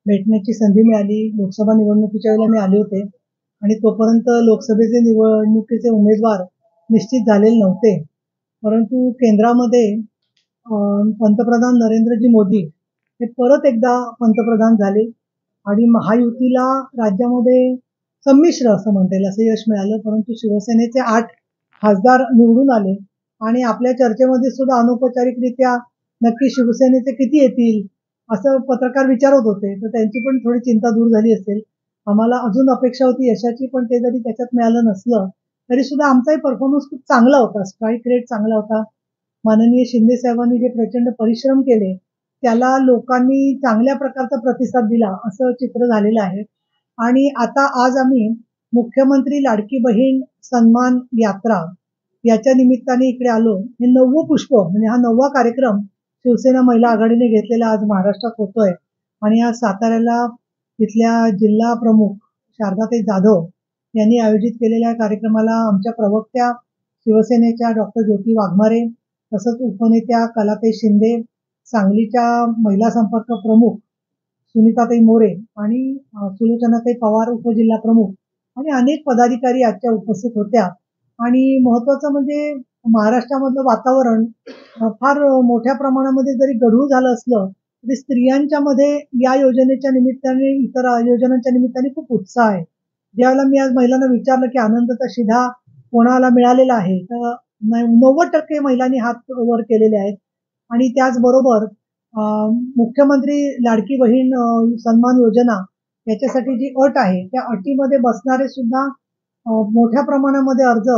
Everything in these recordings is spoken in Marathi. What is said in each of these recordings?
भेटण्याची संधी मिळाली. लोकसभा निवडणुकीच्या वेळेला मी आले होते आणि तोपर्यंत लोकसभेचे निवडणुकीचे उमेदवार निश्चित झालेले नव्हते. परंतु केंद्रामध्ये पंतप्रधान नरेंद्रजी मोदी हे परत एकदा पंतप्रधान झाले आणि महायुतीला राज्यामध्ये संमिश्र असं म्हणता येईल असं यश मिळालं. परंतु शिवसेनेचे 8 खासदार निवडून आले आणि आपल्या चर्चेमध्ये सुद्धा अनौपचारिकरित्या नक्की शिवसेनेचे किती येतील असं पत्रकार विचारत होते. तर त्यांची पण थोडी चिंता दूर झाली असेल. आम्हाला अजून अपेक्षा होती यशाची, पण ते जरी त्याच्यात मिळालं नसलं तरी सुद्धा आमचाही परफॉर्मन्स खूप चांगला होता. स्ट्राईक रेट चांगला होता. माननीय शिंदे साहेबांनी जे प्रचंड परिश्रम केले त्याला लोकांनी चांगल्या प्रकारचा प्रतिसाद दिला असं चित्र झालेलं आहे. आणि आता आज आम्ही मुख्यमंत्री लाडकी बहीण सन्मान यात्रा याच्या निमित्ताने इकडे आलो. हे 9वं पुष्प म्हणजे हा 9वा कार्यक्रम शिवसेना महिला आघाडीने घेतलेला आज महाराष्ट्रात होतोय. आणि आज साताऱ्याला तिथल्या जिल्हा प्रमुख शारदाताई जाधव यांनी आयोजित केलेल्या कार्यक्रमाला आमच्या प्रवक्त्या शिवसेनेच्या डॉक्टर ज्योती वाघमारे, तसंच उपनेत्या कलाताई शिंदे, सांगलीच्या महिला संपर्क प्रमुख सुनीताताई मोरे आणि सुलोचनाताई पवार उपजिल्हा प्रमुख आणि अनेक पदाधिकारी आजच्या उपस्थित होत्या. आणि महत्वाचं म्हणजे महाराष्ट्रामधलं वातावरण फार मोठ्या प्रमाणामध्ये जरी गढूळ झालं असलं तरी स्त्रियांच्या मध्ये या योजनेच्या निमित्ताने इतर योजनांच्या निमित्ताने खूप उत्साह आहे. ज्यावेळेला मी आज महिलांना विचारलं की आनंदाचा शिधा कोणाला मिळालेला आहे तर 90% महिलांनी हात वर केलेले आहेत. आणि त्याचबरोबर मुख्यमंत्री लाडकी बहीण सन्मान योजना याच्यासाठी जी अट आहे त्या अटीमध्ये बसणारे सुद्धा मोठ्या प्रमाणामध्ये अर्ज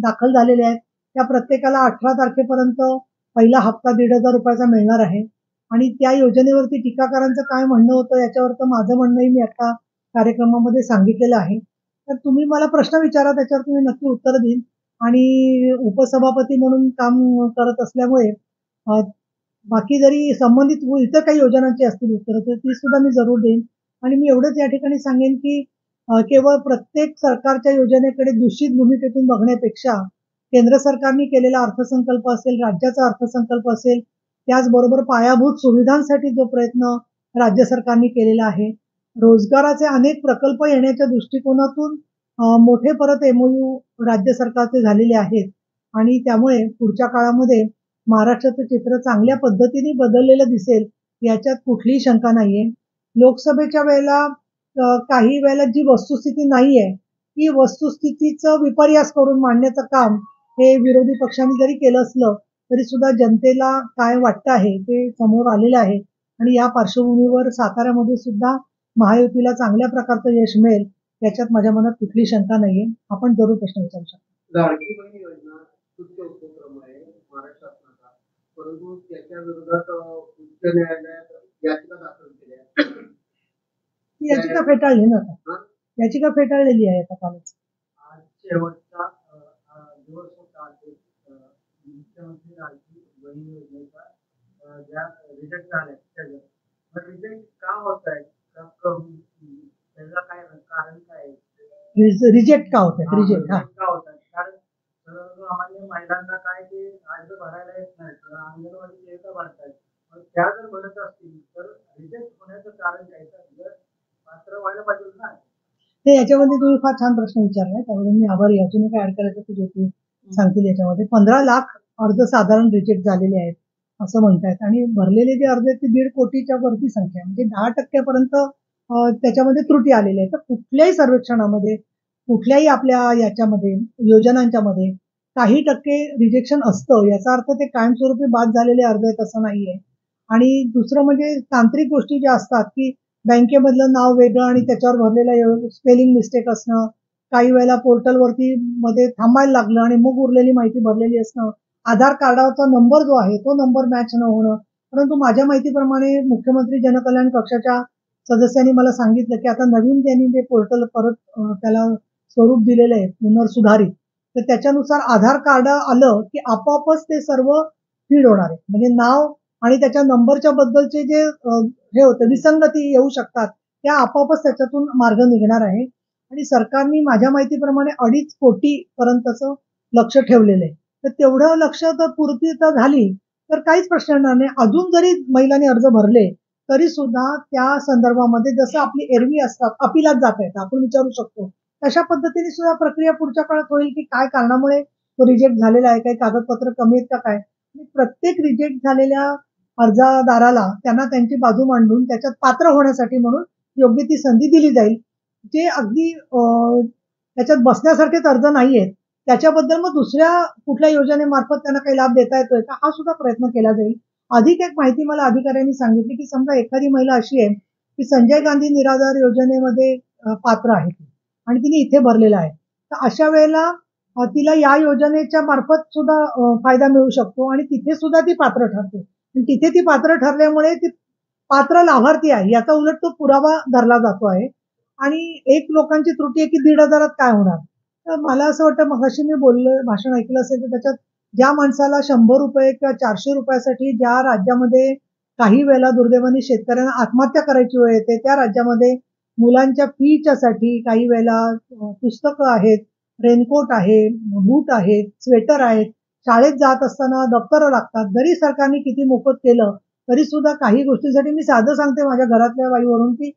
दाखल झालेले आहेत. त्या प्रत्येकाला 18 तारखेपर्यंत पहिला हप्ता 1,500 रुपयाचा मिळणार आहे. आणि त्या योजनेवरती टीकाकारांचं काय म्हणणं होतं याच्यावर तर माझं म्हणणंही मी आता कार्यक्रमामध्ये सांगितलेलं आहे. तर तुम्ही मला प्रश्न विचारा, त्याच्यावर तुम्ही नक्की उत्तर देईन. आणि उपसभापती म्हणून काम करत असल्यामुळे बाकी जरी संबंधित इतर काही योजनांची असतील उत्तरं तर ती सुद्धा मी जरूर देईन. आणि मी एवढंच या ठिकाणी सांगेन की केवळ प्रत्येक सरकारच्या योजनेकडे दूषित भूमिकेतून बघण्यापेक्षा केंद्र सरकारने केलेला अर्थसंकल्प असेल, राज्याचा अर्थसंकल्प असेल, त्याचबरोबर पायाभूत सुविधांसाठी जो प्रयत्न राज्य सरकारने केलेला आहे, रोजगाराचे अनेक प्रकल्प येण्याच्या दृष्टिकोनातून मोठे परत एमओयू राज्य सरकारचे झालेले आहेत. आणि त्यामुळे पुढच्या काळामध्ये महाराष्ट्राचं चित्र चांगल्या पद्धतीने बदललेलं दिसेल याच्यात कुठलीही शंका नाहीये. लोकसभेच्या वेळेला काही वेळेला जी वस्तुस्थिती नाहीये ती वस्तुस्थितीचं विपर्यास करून मांडण्याचं काम हे विरोधी पक्षांनी जरी केलं असलं तरी सुद्धा जनतेला काय वाटतं आहे ते समोर आलेलं आहे. आणि या पार्श्वभूमीवर साताऱ्यामध्ये सुद्धा महायुतीला चांगल्या प्रकारचं यश मिळेल याच्यात माझ्या मनात कुठली शंका नाहीये. आपण जरूर प्रश्न विचारू शकतो. लाडकी बहीण योजना स्तुत्य उपक्रम आहे महाराष्ट्रातला, परंतु त्याच्या विरोधात उच्च न्यायालयात याचिका दाखल केल्या. ती याचिका फेटाळली ना आता, याचिका फेटाळलेली आहे आता कालच. आज शेवटचा दिवस होता मुख्यमंत्री लाडकी बहीण योजनेचा ज्या रिजेक्ट झाल्या त्याच्या रिजेक्ट का होत आहे, त्याला काय कारण काय आहे? रिजेक्ट का होत आहे? रिजेक्ट का होत आहे? कारण सर्वसामान्य महिलांना काय ते अर्ज भरायला येत नाही, अंगणवाडी सेविका भरतात. त्या जर भरत असतील तर रिजेक्ट होण्याचं कारण काय? जर पात्र व्हायला पाहिजे ना. ते याच्यामध्ये तुम्ही फार छान प्रश्न विचारलाय, त्यामुळे मी आभारी आहे. अजून काय ऍड करायचं ते ज्योती सांगतील. याच्यामध्ये 15 लाख अर्ज साधारण रिजेक्ट झालेले आहेत असं म्हणतायत. आणि भरलेले जे अर्ज आहेत ते 1.5 कोटीच्या वरती संख्या आहे. म्हणजे 10% पर्यंत त्याच्यामध्ये त्रुटी आलेल्या आहेत. तर कुठल्याही सर्वेक्षणामध्ये कुठल्याही आपल्या याच्यामध्ये योजनांच्या मध्ये काही टक्के रिजेक्शन असतं. याचा अर्थ ते कायमस्वरूपी बाद झालेले अर्ज आहेत असं नाहीये. आणि दुसरं म्हणजे तांत्रिक गोष्टी ज्या असतात की बँकेमधलं नाव वेगळं आणि त्याच्यावर भरलेलं स्पेलिंग मिस्टेक असणं, काही वेळेला पोर्टलवरती मध्ये थांबायला लागलं आणि मग उरलेली माहिती भरलेली असणं, आधार कार्डाचा नंबर जो आहे तो नंबर मॅच न होणं. परंतु माझ्या माहितीप्रमाणे मुख्यमंत्री जनकल्याण कक्षाच्या सदस्यांनी मला सांगितलं की आता नवीन त्यांनी जे पोर्टल परत त्याला स्वरूप दिलेलं आहे पुनर्सुधारित, तर त्याच्यानुसार आधार कार्ड आलं की आपोआपच ते सर्व फीड होणार आहे. म्हणजे नाव आणि त्याच्या नंबरच्या बद्दलचे जे हे होतं विसंगती येऊ शकतात त्या आपोआपच त्याच्यातून मार्ग निघणार आहे. आणि सरकारने माझ्या माहितीप्रमाणे 2.5 कोटी पर्यंतचं लक्ष ठेवलेलं आहे. तर तेवढं लक्ष जर पूर्तता झाली तर काहीच प्रश्न येणार नाही. अजून जरी महिलांनी अर्ज भरले तरी सुद्धा त्या संदर्भामध्ये जसं आपली एरवी असतात अपिलात जात आहेत आपण विचारू शकतो तशा पद्धतीने सुद्धा प्रक्रिया पुढच्या काळात होईल की काय कारणामुळे तो रिजेक्ट झालेला आहे, काही कागदपत्र कमी आहेत का काय. प्रत्येक रिजेक्ट झालेल्या अर्जदाराला त्यांना त्यांची बाजू मांडून त्याच्यात पात्र होण्यासाठी म्हणून योग्य ती संधी दिली जाईल. जे अगदी त्याच्यात बसण्यासारखेच अर्ज नाहीयेत त्याच्याबद्दल मग दुसऱ्या कुठल्या योजनेमार्फत त्यांना काही लाभ देता येतोय का हा सुद्धा प्रयत्न केला जाईल. अधिक एक माहिती मला अधिकाऱ्यांनी सांगितली की समजा एखादी महिला अशी आहे की संजय गांधी निराधार योजनेमध्ये पात्र आहे आणि तिने इथे भरलेला आहे तर अशा वेळेला तिला या योजनेच्या मार्फत सुद्धा फायदा मिळू शकतो आणि तिथे सुद्धा ती पात्र ठरते. तिथे ती पात्र ठरल्यामुळे ती पात्र लाभार्थी आहे याचा उलट तो पुरावा धरला जातो आहे. आणि एक लोकांची त्रुटी आहे की 1,500 काय होणार. तर मला असं वाटतं मगाशी मी भाषण ऐकलं असेल तर त्याच्यात ज्या माणसाला 100 रुपये किंवा 400 रुपयासाठी ज्या राज्यामध्ये काही वेळेला दुर्दैवाने शेतकऱ्यांना आत्महत्या करायची वेळ येते त्या राज्यामध्ये मुलांच्या फीच्यासाठी काही वेळेला पुस्तकं आहेत, रेनकोट आहे, बूट आहेत, स्वेटर आहेत, शाळेत जात असताना दप्तरं लागतात. जरी सरकारने किती मोफत केलं तरी सुद्धा काही गोष्टीसाठी मी साधं सांगते माझ्या घरातल्या बाईवरून की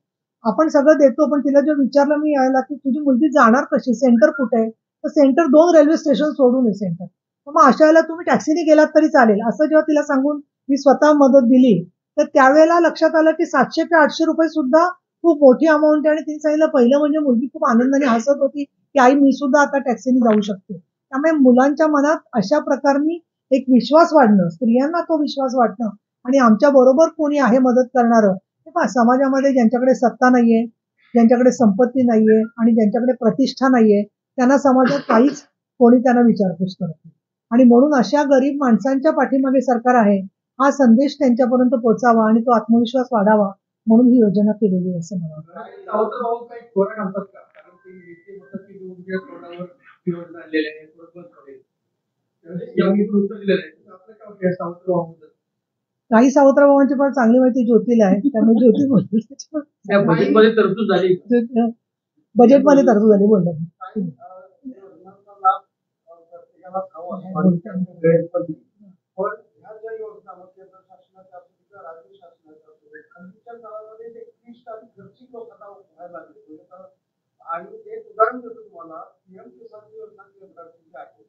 आपण सगळं देतो पण तिला जे विचारलं मी यायला की तुझी मुलगी जाणार कशी, सेंटर कुठे आहे, तर सेंटर 2 रेल्वे स्टेशन सोडून आहे सेंटर. मग अशा वेळेला तुम्ही टॅक्सीने गेलात तरी चालेल असं जेव्हा तिला सांगून मी स्वतः मदत दिली तर त्यावेळेला लक्षात आलं की 700 ते 800 रुपये सुद्धा खूप मोठी अमाऊंट आहे आणि तिने सांगितलं पहिलं म्हणजे मुलगी खूप आनंदाने हसत होती की आई मी सुद्धा आता टॅक्सीने जाऊ शकते. त्यामुळे मुलांच्या मनात अशा प्रकारनी एक विश्वास वाढणं, स्त्रियांना तो विश्वास वाटणं आणि आमच्या बरोबर कोणी आहे मदत करणारं समाजामध्ये ज्यांच्याकडे सत्ता नाहीये, ज्यांच्याकडे संपत्ती नाहीये आणि ज्यांच्याकडे प्रतिष्ठा नाहीये त्यांना समाजात काहीच कोणी त्यांना विचारपूस करत नाही. आणि म्हणून अशा गरीब माणसांच्या पाठीमागे सरकार आहे हा संदेश त्यांच्यापर्यंत पोहोचावा आणि तो आत्मविश्वास वाढावा म्हणून ही योजना केलेली आहे असं मला वाटतं. काही सावत्रभावांची पण चांगली माहिती ज्योतीला आहे त्यामुळे ज्योती बजेटमध्ये तरतूद झाली बजेटमध्ये तरतूद झाली बोलतो. आणि एक उदाहरण देतो तुम्हाला पीएम किसान योजना आहे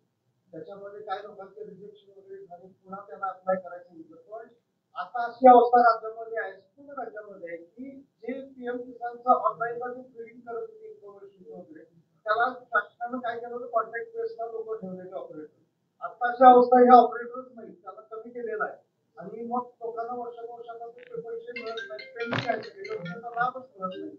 त्याच्यामध्ये काही लोकांचे रिजेक्शन वगैरे झाले पुन्हा त्यांना अप्लाय करायचं होतं पण आता अशी अवस्था राज्यामध्ये आहे पूर्ण राज्यामध्ये की जे पीएम किसानचा ऑनलाईनला जे फिडिंग करत होते इन्फॉर्मेशन वगैरे त्याला शासनानं काय केलं होतं कॉन्ट्रॅक्ट बेसला लोक ठेवलेले ऑपरेटर आता अशी अवस्था ह्या ऑपरेटरच नाही त्याला कमी केलेला आहे आणि मग लोकांना वर्षानुवर्षाचा पैसे मिळत नाही पेमेंट काय लाभच मिळत नाही.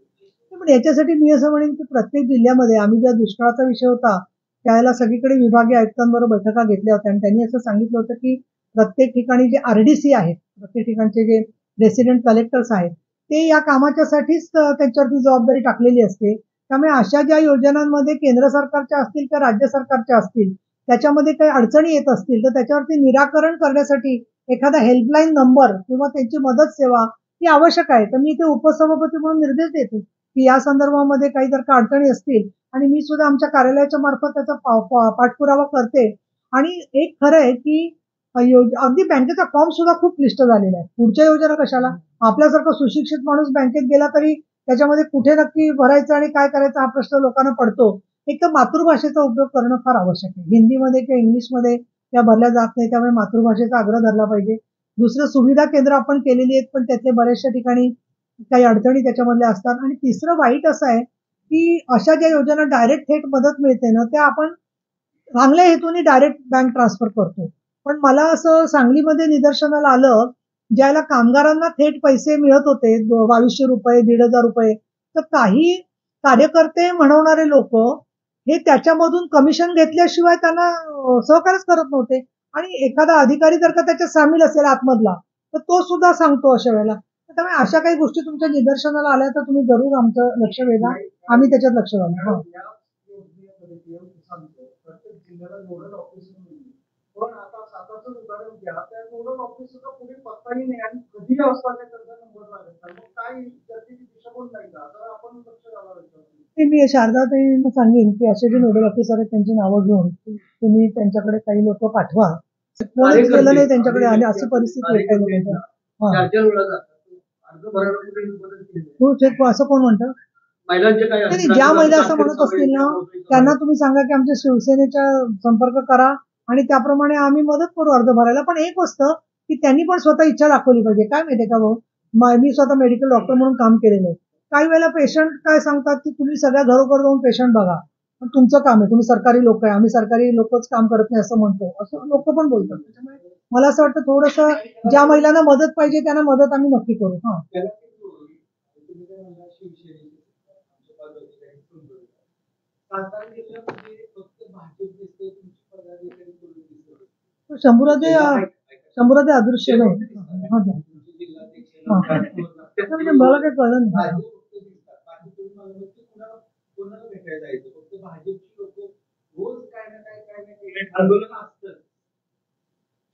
पण याच्यासाठी मी असं म्हणेन की प्रत्येक जिल्ह्यामध्ये आम्ही ज्या दुष्काळाचा विषय होता त्यावेळेला सगळीकडे विभागीय आयुक्तांबरोबर बैठका घेतल्या होत्या आणि त्यांनी असं सांगितलं होतं की प्रत्येक ठिकाणी जे आरडीसी आहेत प्रत्येक ठिकाणचे जे रेसिडेंट कलेक्टर्स आहेत ते या कामाच्यासाठीच त्यांच्यावरती जबाबदारी टाकलेली असते. त्यामुळे अशा ज्या योजनांमध्ये केंद्र सरकारच्या असतील किंवा राज्य सरकारच्या असतील त्याच्यामध्ये काही अडचणी येत असतील तर त्याच्यावरती निराकरण करण्यासाठी एखादा हेल्पलाईन नंबर किंवा त्यांची मदत सेवा ही आवश्यक आहे. तर मी ते उपसभापती म्हणून निर्देश देते की या संदर्भामध्ये काही जर का अडचणी असतील आणि मी सुद्धा आमच्या कार्यालयाच्या मार्फत त्याचा पाठपुरावा करते. आणि एक खरं आहे की अगदी बँकेचा फॉर्म सुद्धा खूप क्लिष्ट झालेला आहे. पुढच्या योजना कशाला आपल्यासारखा सुशिक्षित माणूस बँकेत गेला तरी त्याच्यामध्ये कुठे नक्की भरायचं आणि काय करायचं हा प्रश्न लोकांना पडतो. एक तर मातृभाषेचा उपयोग करणं फार आवश्यक आहे. हिंदीमध्ये किंवा इंग्लिशमध्ये त्या भरल्या जात नाही त्यामुळे मातृभाषेचा आग्रह धरला पाहिजे. दुसरं सुविधा केंद्र आपण केलेली आहेत पण त्यातले बऱ्याचशा ठिकाणी काही अडचणी त्याच्यामधल्या असतात. आणि तिसरं वाईट असं आहे की अशा ज्या योजना डायरेक्ट थेट मदत मिळते ना त्या आपण चांगल्या हेतूने डायरेक्ट बँक ट्रान्सफर करतो. पण मला असं सांगलीमध्ये निदर्शनाला आलं ज्याला कामगारांना थेट पैसे मिळत होते 2200 रुपये 1500 रुपये तर काही कार्यकर्ते म्हणवणारे लोक हे त्याच्यामधून कमिशन घेतल्याशिवाय त्यांना सहकार्यच करत नव्हते. आणि एखादा अधिकारी जर का त्याच्यात सामील असेल आतमधला तर तो सुद्धा सांगतो अशा वेळेला. त्यामुळे अशा काही गोष्टी तुमच्या निदर्शनाला आल्या तर तुम्ही जरूर आमचं लक्ष वेधा आम्ही त्याच्यात लक्ष घालू. प्रत्येक जिल्ह्याला नोडल ऑफिसर पण आता साताचं उदाहरण घ्या त्या नोडल ऑफिसरचा पुढे पत्ताही नाही आणि कधी असताना त्यांचा नंबर लागत मग काय त्याची दिशाभूल नाही का तर आपण लक्ष घालावं. मी शारदाताईंना सांगेन की असे जे नोडल ऑफिसर आहेत त्यांची नावं घेऊन तुम्ही त्यांच्याकडे काही लोक पाठवा. कोणीच गेलं नाही त्यांच्याकडे आणि अशी परिस्थिती अर्ज भरायला कुठे मदत केली नाही. असं कोण म्हणतं? महिलांचे काय नाही, ज्या महिला असं म्हणत असतील ना त्यांना तुम्ही सांगा की आमच्या शिवसेनेच्या संपर्क करा आणि त्याप्रमाणे आम्ही मदत करू अर्ज भरायला. पण एक असतं की त्यांनी पण स्वतः इच्छा दाखवली पाहिजे. काय माहितीये का भाऊ, मी स्वतः मेडिकल डॉक्टर म्हणून काम केलेलं आहे. काही वेळेला पेशंट काय सांगतात की तुम्ही सगळ्या घरोघर जाऊन पेशंट बघा, पण तुमचं काम आहे, तुम्ही सरकारी लोक आहे, आम्ही सरकारी लोकच काम करत नाही असं म्हणतो, असं लोक पण बोलतात. त्याच्यामुळे मला असं वाटतं थोडंसं ज्या महिलांना मदत पाहिजे त्यांना मदत आम्ही नक्की करू. हा, शंभूराजे अदृश्य नाही. हा, म्हणजे मला काही कळलं नाही.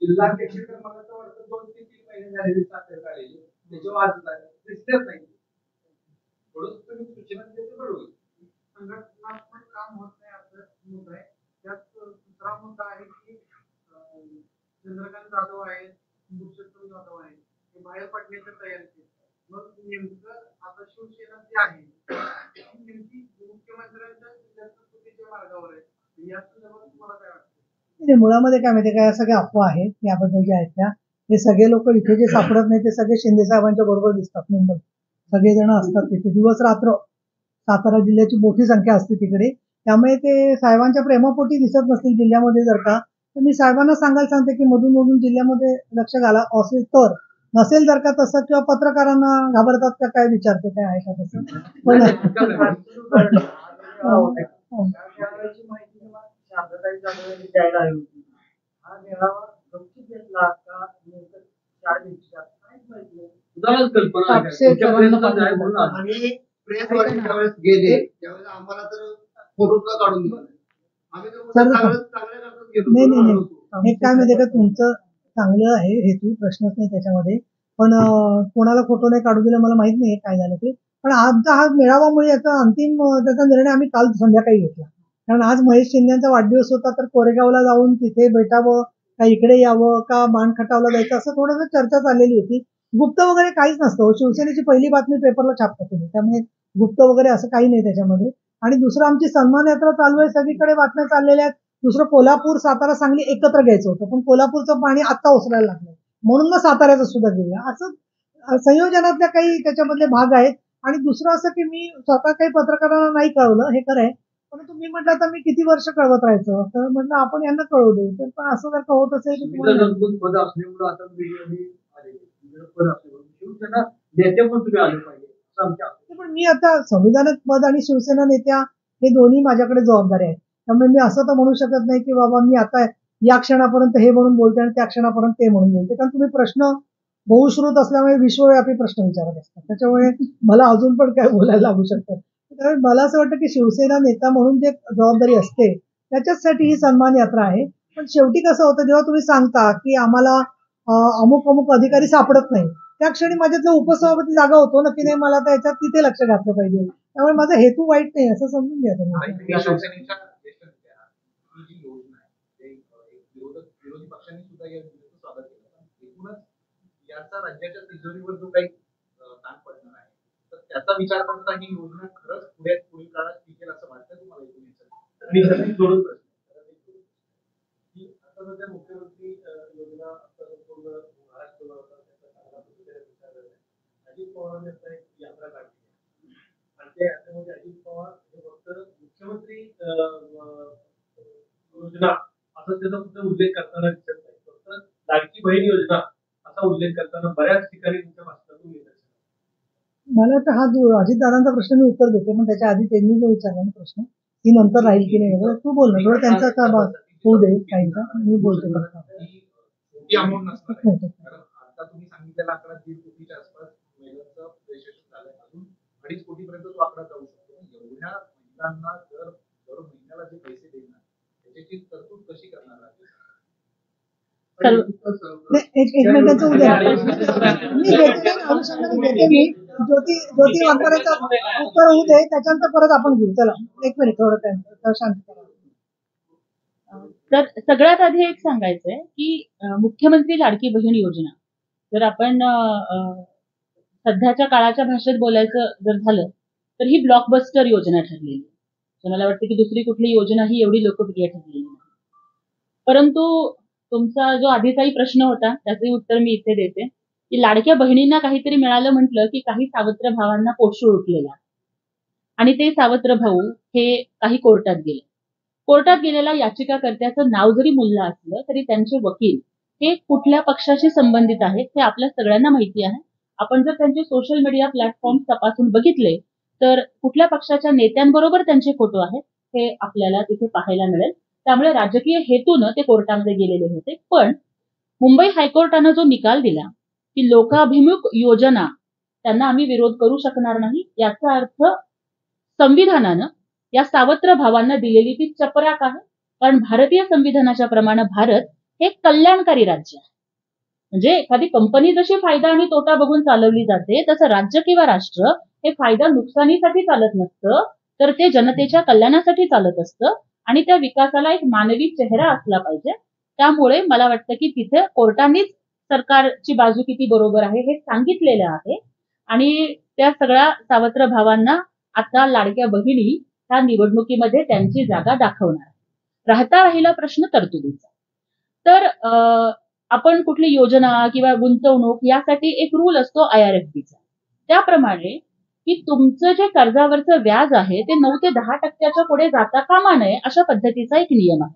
जिल्हाध्यक्ष तर मला तर वाटतं 2 ते 3 महिने झालेले साखर काढलेली त्याच्यावर आज दिसतच नाही. थोडं तुम्ही सूचना देते बरोबर. संघटनात्मक काम होत नाही असं मुद्दा आहे. त्यात दुसरा मुद्दा आहे की चंद्रकांत जाधव आहेत, भूषण जाधव आहेत, ते बाहेर पडण्याच्या तयारीत. मग नेमकं आता शिवसेना जी आहे नेमकी मुख्यमंत्र्यांच्या चुकीच्या मार्गावर आहे. या संदर्भात तुम्हाला काय वाटतं? मुळामध्ये काय माहिती काय, सगळ्या अफवा आहेत याबद्दल ज्या आहेत त्या. हे सगळे लोक इथे जे सापडत नाही ते सगळे शिंदे साहेबांच्या बरोबर दिसतात मुंबईत. सगळेजण असतात तिथे दिवस रात्र. सातारा जिल्ह्याची मोठी संख्या असते तिकडे. त्यामुळे ते साहेबांच्या प्रेमापोटी दिसत नसतील जिल्ह्यामध्ये जर का, तर मी साहेबांना सांगायला सांगते की मधून मधून जिल्ह्यामध्ये लक्ष घाला असेल तर. नसेल जर का तसं किंवा पत्रकारांना घाबरतात का काय विचारते काय आहे का तसं. पण द्यायला हवी होती. हा मेळावा गमतीत घेतला का नेमकं काय दिवशी काहीच माहिती नाही. आणि प्रेसवाले ज्यावेळेस गेले त्यावेळेस आम्हाला तर फोटोला काढून दिला. आम्ही तर नाही, हे काय माहितीये का, तुमचं चांगलं आहे हेतू, प्रश्नच नाही त्याच्यामध्ये. पण कोणाला फोटो नाही काढून दिला मला माहित नाही काय झालं ते. पण आमचा हा मेळावामुळे याचा अंतिम त्याचा निर्णय आम्ही काल संध्याकाळी घेतला. कारण आज महेश शिंदेचा वाढदिवस होता तर कोरेगावला जाऊन तिथे भेटावं का इकडे यावं का मान खटावला जायचं असं थोडंसं चर्चा चाललेली होती. गुप्त वगैरे काहीच नसतं. शिवसेनेची पहिली बातमी पेपरला छापता तुम्ही, त्यामुळे गुप्त वगैरे असं काही नाही त्याच्यामध्ये. आणि दुसरं आमची सन्मान यात्रा चालू आहे, सगळीकडे बातम्या चाललेल्या आहेत. दुसरं कोल्हापूर सातारा सांगली एकत्र घ्यायचं होतं पण कोल्हापूरचं पाणी आता ओसरायला लागलं म्हणून मग साताऱ्याचं सुद्धा गेलं. असं संयोजनातल्या काही त्याच्यामधले भाग आहेत. आणि दुसरं असं की मी स्वतः काही पत्रकारांना नाही कळवलं हे खरं आहे. परंतु मी म्हटलं आता मी किती वर्ष कळवत राहायचं, तर म्हटलं आपण यांना कळवू दे. तर पण असं जर का होत असेल तर पण मी आता संविधानिक पद आणि शिवसेना नेत्या हे दोन्ही माझ्याकडे जबाबदारी आहे. त्यामुळे मी असं तर म्हणू शकत नाही की बाबा मी आता या क्षणापर्यंत हे म्हणून बोलते आणि त्या क्षणापर्यंत ते म्हणून बोलते. कारण तुम्ही प्रश्न बहुश्रुत असल्यामुळे विश्वव्यापी प्रश्न विचारत असतात. त्याच्यामुळे मला अजून पण काय बोलायला लागू शकतं. त्यामुळे मला असं वाटतं की शिवसेना नेता म्हणून जे जबाबदारी असते त्याच्याचसाठी ही सन्मान यात्रा आहे. पण शेवटी कसं होतं जेव्हा तुम्ही सांगता की आम्हाला अमुक अमुक अधिकारी सापडत नाही, त्या क्षणी माझ्यातलं उपसभापती जागा होतो ना की नाही मला त्याच्यात तिथे लक्ष घातलं पाहिजे. त्यामुळे माझा हेतू वाईट नाही असं समजून घ्या तुम्ही. विरोधी पक्षांनी सुद्धा या योजनेचं स्वागत केलं. एकूणच याचा राज्याच्या तिजोरीवर जो काही ताण पडणार आहे तर त्याचा विचार करता ही योजना खरंच पुढील काळात टिकेल असं वाटतं तुम्हाला? जोडून आता सध्या मुख्यमंत्री योजना महाराष्ट्र अजित पवारांनी आता एक यात्रा काढली आणि त्या यात्रेमध्ये अजित पवार हे फक्त मुख्यमंत्री योजना असं त्याचा फक्त उल्लेख करताना दिसत नाही. फक्त लाडकी बहीण योजना असा उल्लेख करताना बऱ्याच ठिकाणी तुमच्या भाषणातून येत असेल. मला वाटतं हा अजितदादांचा प्रश्न मी उत्तर देते पण त्याच्या आधी त्यांनी जो विचारला ना प्रश्न ती नंतर राहील की नाही तू बोल ना थोडं त्यांचा का होऊ दे काहीचा मी बोलतो. आता तुम्ही सांगितलेला आकडा 1.5 कोटीच्या आसपास महिलांचं रजिस्ट्रेशन झालंय. अजून 2.5 कोटीपर्यंत तो आकडा जाऊ शकतो. एवढ्या महिलांना दर महिन्याला जे पैसे देणार त्याची तरतूद कशी करणार आहे? एक मिनिटाचं उद्या मी घेते मी ज्योती वाकराचं उत्तर होऊ दे त्याच्यानंतर परत आपण घेऊ. चला एक मिनिट थोडं शांत करा. तर सगळ्यात आधी एक सांगायचंय की मुख्यमंत्री लाडकी बहीण योजना जर आपण सध्याच्या काळाच्या भाषेत बोलायचं जर झालं तर ही ब्लॉकबस्टर योजना ठरलेली आहे. तर मला वाटतं की दुसरी कुठली योजना ही एवढी लोकप्रिय ठरलेली नाही. परंतु तुमचा जो आधीचाही प्रश्न होता त्याचे उत्तर मी इथे देते की लाडक्या बहिणींना काहीतरी मिळालं म्हटलं की काही सावत्र भावांना पोटशूळ उठलेला आणि ते सावत्र भाऊ हे काही कोर्टात गेले. कोर्टात गेलेल्या याचिकाकर्त्याचं नाव जरी मुल्ला असलं तरी त्यांचे वकील हे कुठल्या पक्षाशी संबंधित आहेत हे आपल्या सगळ्यांना माहिती आहे. आपण जर त्यांचे सोशल मीडिया प्लॅटफॉर्म तपासून बघितले तर कुठल्या पक्षाच्या नेत्यांबरोबर त्यांचे फोटो आहेत हे आपल्याला तिथे पाहायला मिळेल. त्यामुळे राजकीय हेतूनं ते कोर्टामध्ये गेलेले होते. पण मुंबई हायकोर्टानं जो निकाल दिला की लोकाभिमुख योजना त्यांना आम्ही विरोध करू शकणार नाही, याचा अर्थ संविधानानं या सावत्र भावांना दिलेली ती चपराक आहे. कारण भारतीय संविधानाच्या प्रमाणे भारत हे कल्याणकारी राज्य आहे. म्हणजे एखादी कंपनी जशी फायदा आणि तोटा बघून चालवली जाते तसं राज्य किंवा राष्ट्र हे फायदा नुकसानीसाठी चालत नसतं, तर ते जनतेच्या कल्याणासाठी चालत असतं आणि त्या विकासाला एक मानवी चेहरा असला पाहिजे. त्यामुळे मला वाटतं की तिथे कोर्टानेच सरकारची बाजू किती बरोबर आहे हे सांगितलेलं आहे आणि त्या सगळ्या सावत्र भावांना आता लाडक्या बहिणी ह्या निवडणुकीमध्ये त्यांची जागा दाखवणार. राहता राहिला प्रश्न तरतुदीचा. तर आपण कुठली योजना किंवा गुंतवणूक यासाठी एक रूल असतो IRFBचा. त्याप्रमाणे की तुमचं जे कर्जावरचं व्याज आहे ते 9 ते 10% पुढे जाता कामा नये अशा पद्धतीचा एक नियम आहे.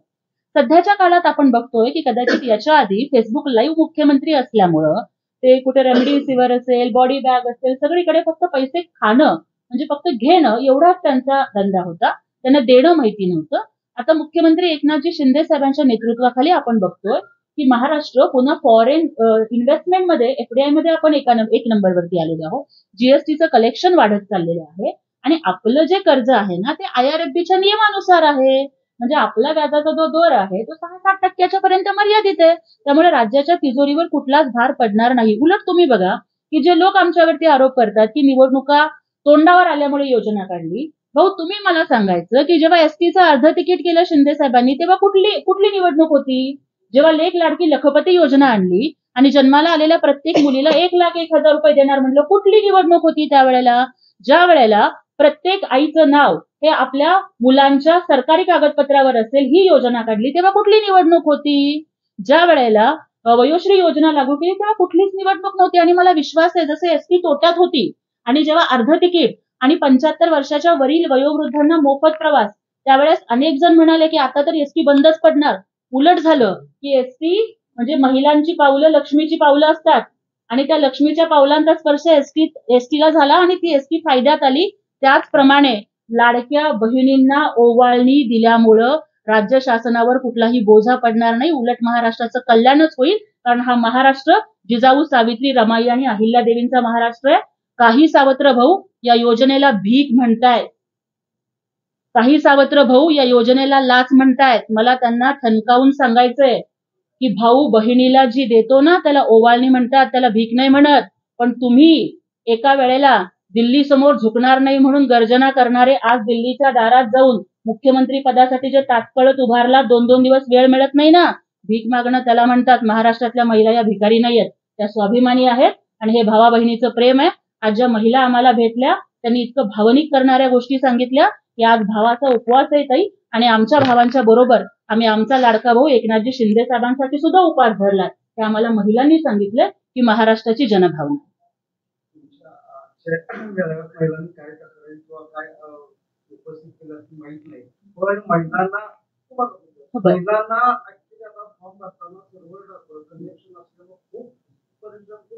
सध्याच्या काळात आपण बघतोय की कदाचित याच्या आधी फेसबुक लाईव्ह मुख्यमंत्री असल्यामुळं ते कुठे रेमडेसिवीर असेल, बॉडी बॅग असेल, सगळीकडे फक्त पैसे खाणं म्हणजे फक्त घेणं एवढाच त्यांचा धंदा होता. त्यांना देणं माहिती नव्हतं. आता मुख्यमंत्री एकनाथजी शिंदे साहेबांच्या नेतृत्वाखाली आपण बघतोय की महाराष्ट्र पुन्हा फॉरेन इन्व्हेस्टमेंटमध्ये FDI मध्ये आपण एक नंबरवरती आलेलो आहोत. जीएसटीचं कलेक्शन वाढत चाललेलं आहे आणि आपलं जे कर्ज आहे ना ते IRFBच्या नियमानुसार आहे. म्हणजे आपला व्याजाचा जो दर आहे तो 6-7% पर्यंत मर्यादित आहे. त्यामुळे राज्याच्या तिजोरीवर कुठलाच भार पडणार नाही. उलट तुम्ही बघा की जे लोक आमच्यावरती आरोप करतात की निवडणुका तोंडावर आल्यामुळे योजना काढली, भाऊ तुम्ही मला सांगायचं की जेव्हा एसटीचं अर्ध तिकीट केलं शिंदे साहेबांनी तेव्हा कुठली निवडणूक होती? जेव्हा लेक लाडकी लखपती योजना आणली आणि जन्माला आलेल्या प्रत्येक मुलीला 1,01,000 रुपये देणार म्हणलं, कुठली निवडणूक होती त्यावेळेला? ज्या वेळेला प्रत्येक आईचं नाव हे आपल्या मुलांच्या सरकारी कागदपत्रावर असेल ही योजना काढली तेव्हा कुठली निवडणूक होती? ज्या वेळेला वयोश्री योजना लागू केली तेव्हा कुठलीच निवडणूक नव्हती. आणि मला विश्वास आहे जसे एसटी तोट्यात होती आणि जेव्हा अर्ध तिकीट आणि 75 वर्षाच्या वरील वयोवृद्धांना मोफत प्रवास त्यावेळेस अनेक जण म्हणाले की आता तर एसटी बंदच पडणार. उलट झालं की एसटी म्हणजे महिलांची पावलं लक्ष्मीची पावलं असतात आणि त्या लक्ष्मीच्या पावलांचा स्पर्श एसटीला झाला आणि ती एसटी फायद्यात आली. त्याचप्रमाणे लाडक्या बहिणींना ओवाळणी दिल्यामुळं राज्य शासनावर कुठलाही बोजा पडणार नाही. उलट महाराष्ट्राचं कल्याणच होईल. कारण हा महाराष्ट्र जिजाऊ सावित्री रमाई आणि अहिल्यादेवींचा महाराष्ट्र आहे. काही सावत्र भाऊ या योजनेला भीक म्हणतायत, काही सावत्र भाऊ या योजनेला लाच म्हणतायत. मला त्यांना ठणकावून सांगायचंय की भाऊ बहिणीला जी देतो ना त्याला ओवाळणी म्हणतात, त्याला भीक नाही म्हणत. पण तुम्ही एका वेळेला दिल्ली समोर झुकणार नाही म्हणून गर्जना करणारे आज दिल्लीच्या दारात जाऊन मुख्यमंत्री पदासाठी जे तात्काळच उभारला 2-2 दिवस वेळ मिळत नाही ना, भीक मागणं त्याला म्हणतात. महाराष्ट्रातल्या महिला या भिकारी नाहीयेत, त्या स्वाभिमानी आहेत आणि हे भावा बहिणीचं प्रेम आहे. आज ज्या महिला आम्हाला भेटल्या त्यांनी इतकं भावनिक करणाऱ्या गोष्टी सांगितल्या की आज भावाचा उपवास आहे ताई आणि आमच्या भावांच्या बरोबर आम्ही आमचा लाडका भाऊ एकनाथजी शिंदे साहेबांसाठी सुद्धा उपवास धरला. हे आम्हाला महिलांनी सांगितलं की महाराष्ट्राची जनभावना. महिलांनी काय करावे किंवा काय उपस्थित केलं माहित नाही. पण महिलांना ऍक्च्युली आता फॉर्म भरताना सर्व्हर कनेक्शन असल्यामुळे खूप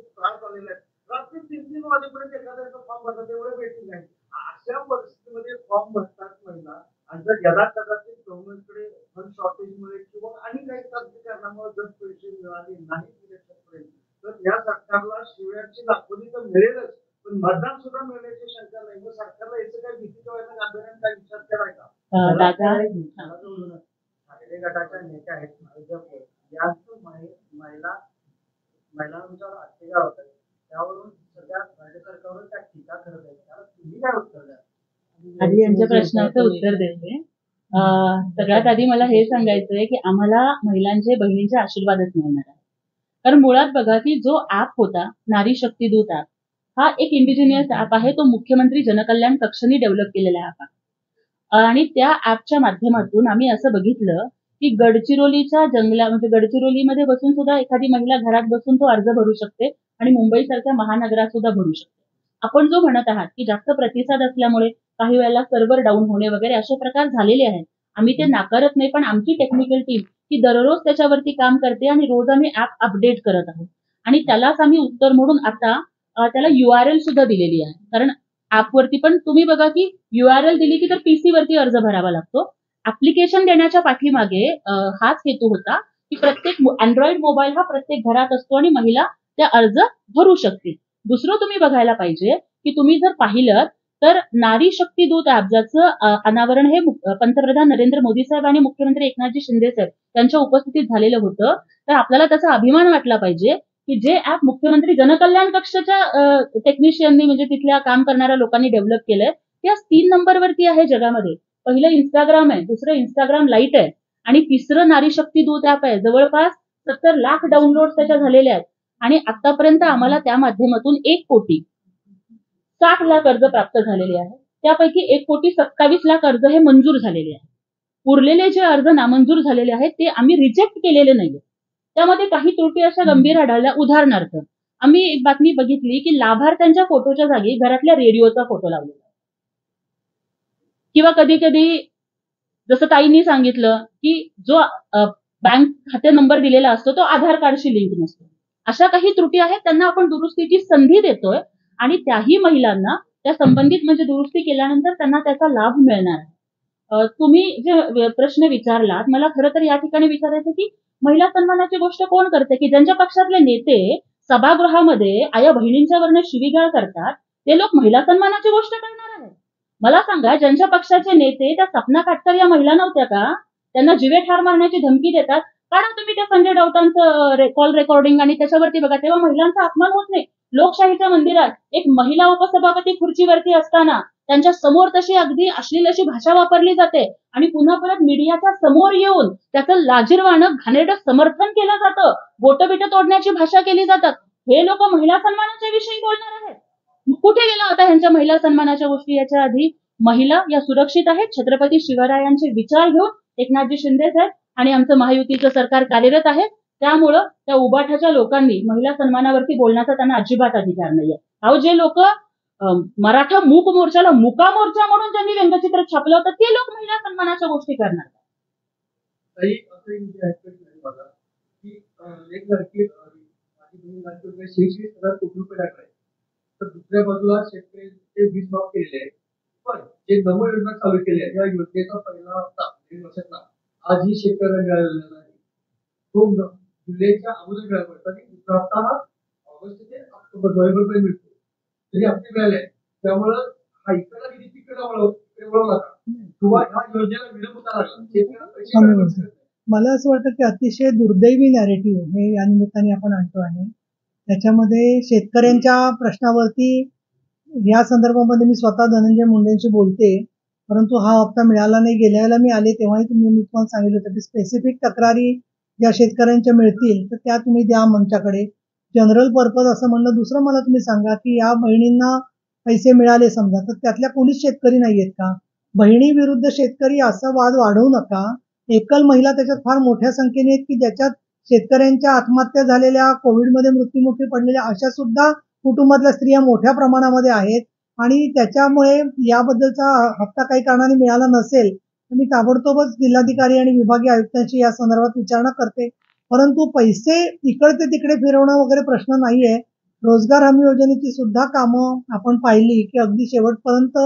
त्रास आलेला आहे. रात्री 3-3 वाजेपर्यंत एखाद्याचा फॉर्म भरतात तेवढे वेटिंग आहे. अशा परिस्थितीमध्ये फॉर्म भरतात महिला आणि जर यदा कदाचित गव्हर्नमेंटकडे फंड शॉर्टेजमुळे किंवा आणि काही तांत्रिक कारणामुळे जर पैसे मिळाले नाही इलेक्शनपर्यंत तर या सरकारला शिव्याची दाखवली तर मिळेलच, पण मतदान सुद्धा मिळण्याची शंका नाही. मग सरकारला याचं काही भीती किंवा गांभीर्याने काय विचार करायचा? ठाकरे गटाच्या नेत्या आहेत महिलांच्यावर अत्याचार होत आहे त्यावरून सध्या राज्य सरकारवर त्या टीका करत आहेत. त्याला तुम्ही काय उत्तर द्या? आधी यांच्या प्रश्नाचं उत्तर देते. सगळ्यात आधी मला हे सांगायचंय की आम्हाला महिलांचे बहिणींचे आशीर्वादच मिळणार आहे. कारण मुळात बघा की जो ऍप होता नारी शक्ती दूत ऍप हा एक इंडिजिनियस ऍप आहे. तो मुख्यमंत्री जनकल्याण कक्षाने डेव्हलप केलेला ऍप आहे. आणि त्या ऍपच्या माध्यमातून आम्ही असं बघितलं की गडचिरोलीच्या म्हणजे गडचिरोलीमध्ये बसून सुद्धा एखादी महिला घरात बसून तो अर्ज भरू शकते आणि मुंबईसारख्या महानगरात सुद्धा भरू शकते. आपण जो म्हणत आहात की जास्त प्रतिसाद असल्यामुळे काही वेळेला सर्व्हर डाऊन होणे वगैरे असे प्रकार झालेले आहेत. आम्ही ते नाकारत नाही, पण आमची टेक्निकल टीम ही दररोज त्याच्यावरती काम करते आणि रोज आम्ही ऍप अपडेट करत आहोत. आणि त्यालाच आम्ही उत्तर म्हणून आता त्याला URL सुद्धा दिलेली आहे. कारण ऍपवरती पण तुम्ही बघा की URL दिली की तर PC वरती अर्ज भरावा लागतो. ऍप्लिकेशन देण्याच्या पाठीमागे हाच हेतू होता की प्रत्येक अँड्रॉइड मोबाईल हा प्रत्येक घरात असतो आणि महिला त्या अर्ज भरू शकते. दुसरं तुम्ही बघायला पाहिजे की तुम्ही जर पाहिलं तर नारी शक्ती दूत ऍप ज्याचं अनावरण हे पंतप्रधान नरेंद्र मोदी साहेब आणि मुख्यमंत्री एकनाथजी शिंदे साहेब यांच्या उपस्थितीत झालेलं होतं. तर आपल्याला त्याचा अभिमान वाटला पाहिजे की जे ऍप मुख्यमंत्री जनकल्याण कक्षाच्या टेक्निशियननी म्हणजे तिथल्या काम करणाऱ्या लोकांनी डेव्हलप केलंय ते आज 3 नंबरवरती आहे जगामध्ये. पहिलं इंस्टाग्राम आहे, दुसरं इंस्टाग्राम लाईट आहे आणि तिसरं नारी शक्ती दूत ऍप आहे. जवळपास 70 लाख डाउनलोड त्याच्या झालेले आहेत आणि आतापर्यंत आम्हाला त्या माध्यमातून 1,60,00,000 अर्ज प्राप्त झालेले आहेत. त्यापैकी 1,27,00,000 अर्ज हे मंजूर झालेले आहेत. उरलेले जे अर्ज नामंजूर झालेले आहेत ते आम्ही रिजेक्ट केलेले नाहीये. त्यामध्ये काही त्रुटी अशा गंभीर आढळल्या. उदाहरणार्थ आम्ही एक बातमी बघितली की लाभार्थ्यांच्या फोटोच्या जागी घरातल्या रेडिओचा फोटो लावलेला किंवा कधी कधी जसं ताईंनी सांगितलं की जो बँक खाते नंबर दिलेला असतो तो आधार कार्डशी लिंक नसतो. अशा काही त्रुटी आहेत, त्यांना आपण दुरुस्तीची संधी देतोय आणि त्याही महिलांना त्या संबंधित म्हणजे दुरुस्ती केल्यानंतर त्यांना त्याचा लाभ मिळणार आहे. तुम्ही जे प्रश्न विचारलात मला खरं तर या ठिकाणी विचारायचं की महिला सन्मानाची गोष्ट कोण करते की ज्यांच्या पक्षातले नेते सभागृहामध्ये आया बहिणींच्या वरनं शिवीगाळ करतात ते लोक महिला सन्मानाची गोष्ट करणार आहेत. मला सांगा, ज्यांच्या पक्षाचे नेते त्या सपना काटकर या महिला नव्हत्या का? त्यांना जीवे ठार मारण्याची धमकी देतात. काढा तुम्ही त्या संजय राऊतांचं कॉल रेकॉर्डिंग आणि त्याच्यावरती बघा, तेव्हा महिलांचा अपमान होत नाही. लोकशाहीच्या मंदिरात एक महिला उपसभापती खुर्चीवरती असताना त्यांच्या समोर तशी अगदी अश्लील अशी भाषा वापरली जाते आणि पुन्हा परत मीडियाच्या समोर येऊन त्याचं लाजिरवाणं घाणेरडं समर्थन केलं जातं. बोटं तोडण्याची भाषा केली जातात. हे लोक महिला सन्मानाच्या विषयी बोलणार आहेत. कुठे गेला होता ह्यांच्या महिला सन्मानाच्या गोष्टी याच्या आधी? महिला या सुरक्षित आहेत. छत्रपती शिवरायांचे विचार घेऊन एकनाथजी शिंदे साहेब आणि आमचं महायुतीचं सरकार कार्यरत आहे. त्यामुळं त्या उबाठाच्या लोकांनी महिला सन्मानावरती बोलण्याचा त्यांना अजिबात अधिकार नाहीये. अहो, जे लोक मराठा मूक मोर्चाला मुका मोर्चा म्हणून ज्यांनी व्यंगचित्र छापलं होतं ते लोक महिला सन्मानाच्या गोष्टी करणार. एक लड़की माझी 26,000 कोटी रुपये टाकले, तर दुसऱ्या बाजूला शेतकरी 20 माफ केलेले आहे. पण जे नमो योजना चालू केली आहे या योजनेचा पहिला हप्ता 3 वर्षातला आजही शेतकऱ्याला मिळालेला नाही. तो जुलैच्या अगोदर मिळाला पडतो आणि दुसरा हप्ता हा ऑगस्ट ते ऑक्टोबर नोव्हेंबरपर्यंत मिळतो. तरी हप्ते मिळाले. त्यामुळं हा इकडला किती तिकडे वळवला किंवा ह्या योजनेला विलंब होता लागला. मला असं वाटतं की अतिशय दुर्दैवी नॅरेटिव्ह हे या निमित्ताने आपण आणतो आहे. त्याच्यामध्ये शेतकऱ्यांच्या प्रश्नावरती या संदर्भामध्ये मी स्वतः धनंजय मुंडेंशी बोलते, परंतु हा हप्ता मिळाला नाही. गेल्या वेळेला मी आले तेव्हाही मी तुम्हाला सांगितलं होतं की स्पेसिफिक तक्रारी ज्या शेतकऱ्यांच्या मिळतील तर त्या तुम्ही द्या मंचाकडे. जनरल पर्पज असं म्हणणं. दुसरं मला तुम्ही सांगा की या बहिणींना पैसे मिळाले समजा, तर त्यातल्या कोणीच शेतकरी नाहीयेत का? बहिणी विरुद्ध शेतकरी असा वाद वाढवू नका. एकल महिला त्याच्यात फार मोठ्या संख्येने आहेत की ज्याच्यात शेतकऱ्यांच्या आत्महत्या झालेल्या, कोविडमध्ये मृत्युमुखी पडलेल्या अशा सुद्धा कुटुंबातल्या स्त्रिया मोठ्या प्रमाणामध्ये आहेत आणि त्याच्यामुळे याबद्दलचा हप्ता काही कारणाने मिळाला नसेल तर मी ताबडतोबच जिल्हाधिकारी आणि विभागीय आयुक्तांशी या संदर्भात विचारणा करते. परंतु पैसे इकडे तिकडे फिरवणं वगैरे प्रश्न नाहीये. रोजगार हमी योजनेची सुद्धा कामं आपण पाहिली की अगदी शेवटपर्यंत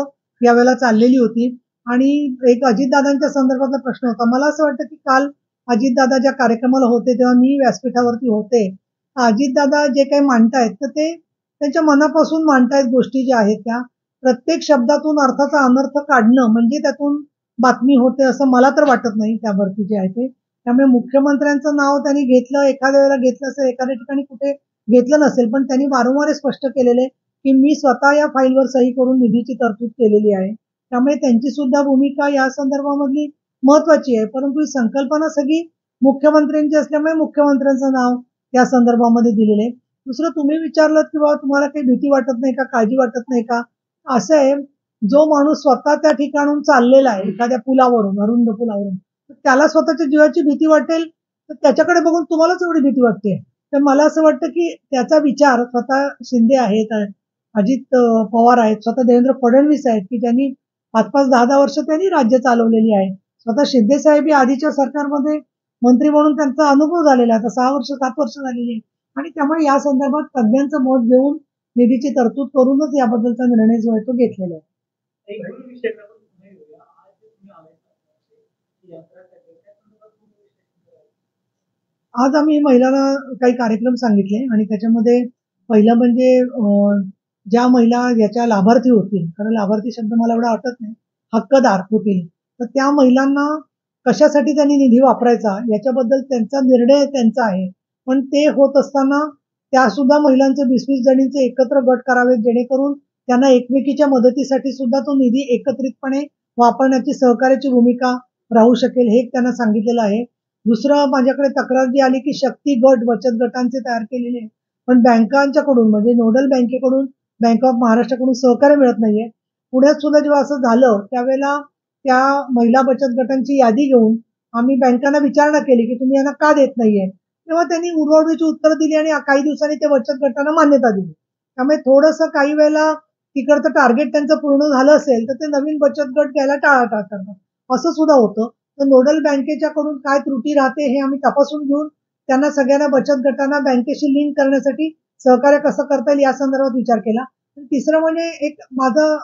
यावेळेला चाललेली होती. आणि एक अजितदादांच्या संदर्भातला प्रश्न होता. मला असं वाटतं की काल अजितदादा ज्या कार्यक्रमाला होते तेव्हा मी व्यासपीठावरती होते. अजितदादा जे काही मांडतायत तर ते त्यांच्या मनापासून मांडतायत गोष्टी ज्या आहेत त्या. प्रत्येक शब्दातून अर्थाचा अनर्थ काढणं म्हणजे त्यातून बातमी होते असं मला तर वाटत नाही त्यावरती जे आहे ते. त्यामुळे मुख्यमंत्र्यांचं नाव त्यांनी घेतलं, एखाद्या वेळेला घेतलं असेल, एखाद्या ठिकाणी कुठे घेतलं नसेल, पण त्यांनी वारंवार स्पष्ट केलेले की मी स्वतः या फाईलवर सही करून निधीची तरतूद केलेली आहे. त्यामुळे त्यांची सुद्धा भूमिका या संदर्भामधली महत्वाची आहे. परंतु ही संकल्पना सगळी मुख्यमंत्र्यांची असल्यामुळे मुख्यमंत्र्यांचं नाव या संदर्भामध्ये दिलेलं आहे. दुसरं तुम्ही विचारलं की बाबा तुम्हाला काही भीती वाटत नाही का, काळजी वाटत नाही का? असं आहे, जो माणूस स्वतः त्या ठिकाणून चाललेला आहे एखाद्या पुलावरून, अरुंद पुलावरून, तर त्याला स्वतःच्या जीवाची भीती वाटेल, तर त्याच्याकडे बघून तुम्हालाच एवढी भीती वाटते. तर मला असं वाटतं की त्याचा विचार स्वतः शिंदे आहेत, अजित पवार आहेत, स्वतः देवेंद्र फडणवीस आहेत, की ज्यांनी 5-5, 10-10 वर्ष त्यांनी राज्य चालवलेली आहे. स्वतः शिंदे साहेब आधीच्या सरकारमध्ये मंत्री म्हणून त्यांचा अनुभव झालेला आहे. आता 6 वर्ष, 7 वर्ष झालेली आहे. आणि त्यामुळे या संदर्भात तज्ञांचं मत घेऊन निधीची तरतूद करूनच याबद्दलचा निर्णय जो आहे तो घेतलेला आहे. एक दोन विषयाकडे आपण पुन्हा येऊया. आज जे तुम्ही आलाय की यात्रा करते त्या संदर्भात तुम्ही विश्लेषण कराल. आज आम्ही महिलांना काही कार्यक्रम सांगितले आणि त्याच्यामध्ये पहिलं म्हणजे ज्या महिला याच्या लाभार्थी होतील, कारण लाभार्थी शब्द मला एवढा आठवत नाही, हक्कदार होतील, तर त्या महिलांना कशासाठी त्यांनी निधी वापरायचा याच्याबद्दल त्यांचा निर्णय त्यांचा आहे. पण ते होत असताना त्या सुद्धा महिलांचे 20-20 जणींचे एकत्र गट करावेत, जेणेकरून त्यांना एकमेकीच्या मदतीसाठी सुद्धा तो निधी एकत्रितपणे वापरण्याची सहकार्याची भूमिका राहू शकेल, हे त्यांना सांगितलेलं आहे. दुसरं माझ्याकडे तक्रार जी आली की शक्ती गट बचत गटांचे तयार केलेले आहे, पण बँकांच्याकडून म्हणजे नोडल बँकेकडून, बँक ऑफ महाराष्ट्राकडून सहकार्य मिळत नाहीये. पुण्यात सुद्धा जेव्हा असं झालं त्यावेळेला त्या महिला बचत गटांची यादी घेऊन आम्ही बँकांना विचारणा केली की तुम्ही यांना का देत नाहीये. तेव्हा त्यांनी उडवाउडवीची उत्तर दिली आणि काही दिवसांनी त्या बचत गटांना मान्यता दिली. त्यामुळे थोडंसं काही वेळेला तिकडचं टार्गेट त्यांचं पूर्ण झालं असेल तर ते नवीन बचत गट घ्यायला टाळाटाळ करतात. असं सुद्धा होतं. तर नोडल बँकेच्याकडून काय त्रुटी राहते हे आम्ही तपासून घेऊन त्यांना सगळ्यांना बचत गटांना बँकेशी लिंक करण्यासाठी सहकार्य कसं करता येईल या संदर्भात विचार केला. तिसरं म्हणजे एक माझं